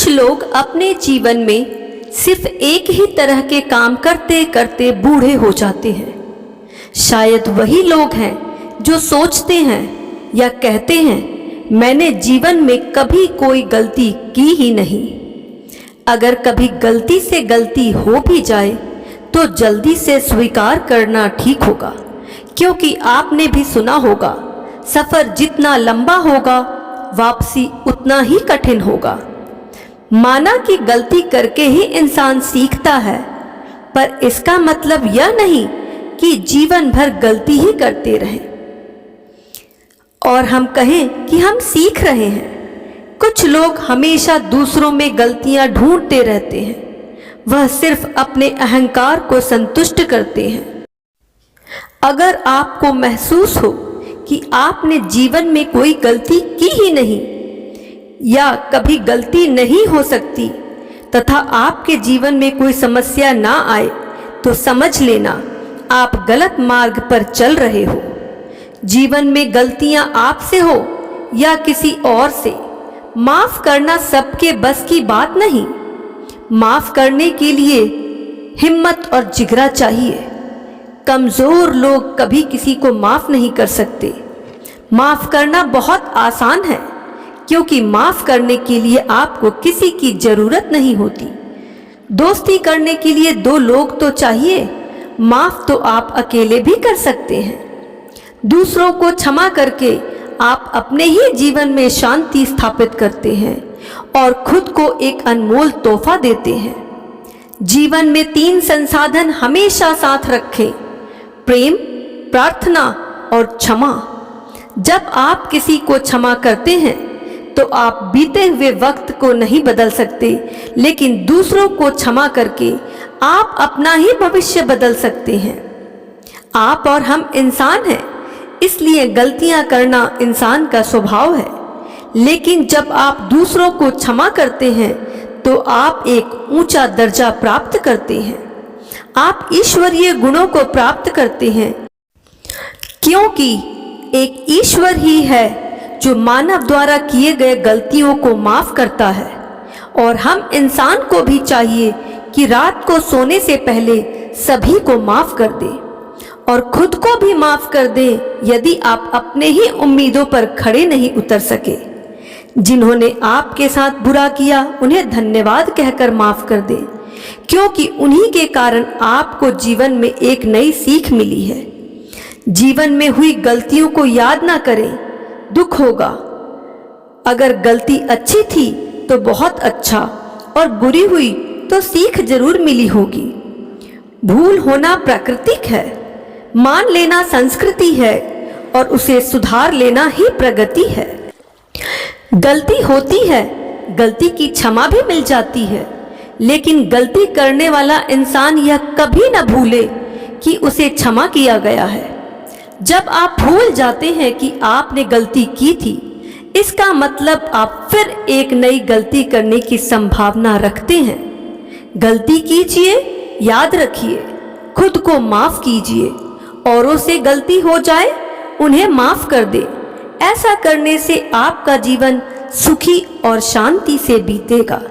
कुछ लोग अपने जीवन में सिर्फ एक ही तरह के काम करते करते बूढ़े हो जाते हैं। शायद वही लोग हैं जो सोचते हैं या कहते हैं मैंने जीवन में कभी कोई गलती की ही नहीं। अगर कभी गलती से गलती हो भी जाए तो जल्दी से स्वीकार करना ठीक होगा, क्योंकि आपने भी सुना होगा सफ़र जितना लंबा होगा वापसी उतना ही कठिन होगा। माना कि गलती करके ही इंसान सीखता है, पर इसका मतलब यह नहीं कि जीवन भर गलती ही करते रहें और हम कहें कि हम सीख रहे हैं। कुछ लोग हमेशा दूसरों में गलतियां ढूंढते रहते हैं, वह सिर्फ अपने अहंकार को संतुष्ट करते हैं। अगर आपको महसूस हो कि आपने जीवन में कोई गलती की ही नहीं या कभी गलती नहीं हो सकती तथा आपके जीवन में कोई समस्या ना आए, तो समझ लेना आप गलत मार्ग पर चल रहे हो। जीवन में गलतियां आपसे हो या किसी और से, माफ करना सबके बस की बात नहीं। माफ करने के लिए हिम्मत और जिगरा चाहिए। कमज़ोर लोग कभी किसी को माफ़ नहीं कर सकते। माफ़ करना बहुत आसान है, क्योंकि माफ़ करने के लिए आपको किसी की ज़रूरत नहीं होती। दोस्ती करने के लिए दो लोग तो चाहिए, माफ़ तो आप अकेले भी कर सकते हैं। दूसरों को क्षमा करके आप अपने ही जीवन में शांति स्थापित करते हैं और खुद को एक अनमोल तोहफा देते हैं। जीवन में 3 संसाधन हमेशा साथ रखें: प्रेम, प्रार्थना और क्षमा। जब आप किसी को क्षमा करते हैं तो आप बीते हुए वक्त को नहीं बदल सकते, लेकिन दूसरों को क्षमा करके आप अपना ही भविष्य बदल सकते हैं। आप और हम इंसान हैं, इसलिए गलतियां करना इंसान का स्वभाव है। लेकिन जब आप दूसरों को क्षमा करते हैं तो आप एक ऊंचा दर्जा प्राप्त करते हैं। आप ईश्वरीय गुणों को प्राप्त करते हैं, क्योंकि एक ईश्वर ही है जो मानव द्वारा किए गए गलतियों को माफ करता है। और हम इंसान को भी चाहिए कि रात को सोने से पहले सभी को माफ कर दे और खुद को भी माफ कर दे यदि आप अपने ही उम्मीदों पर खड़े नहीं उतर सके। जिन्होंने आपके साथ बुरा किया उन्हें धन्यवाद कहकर माफ कर दे, क्योंकि उन्हीं के कारण आपको जीवन में एक नई सीख मिली है। जीवन में हुई गलतियों को याद ना करें, दुख होगा। अगर गलती अच्छी थी तो बहुत अच्छा, और बुरी हुई तो सीख जरूर मिली होगी। भूल होना प्राकृतिक है, मान लेना संस्कृति है और उसे सुधार लेना ही प्रगति है। गलती होती है, गलती की क्षमा भी मिल जाती है, लेकिन गलती करने वाला इंसान यह कभी न भूले कि उसे क्षमा किया गया है। जब आप भूल जाते हैं कि आपने गलती की थी, इसका मतलब आप फिर एक नई गलती करने की संभावना रखते हैं। गलती कीजिए, याद रखिए, खुद को माफ कीजिए। औरों से गलती हो जाए उन्हें माफ कर दे। ऐसा करने से आपका जीवन सुखी और शांति से बीतेगा।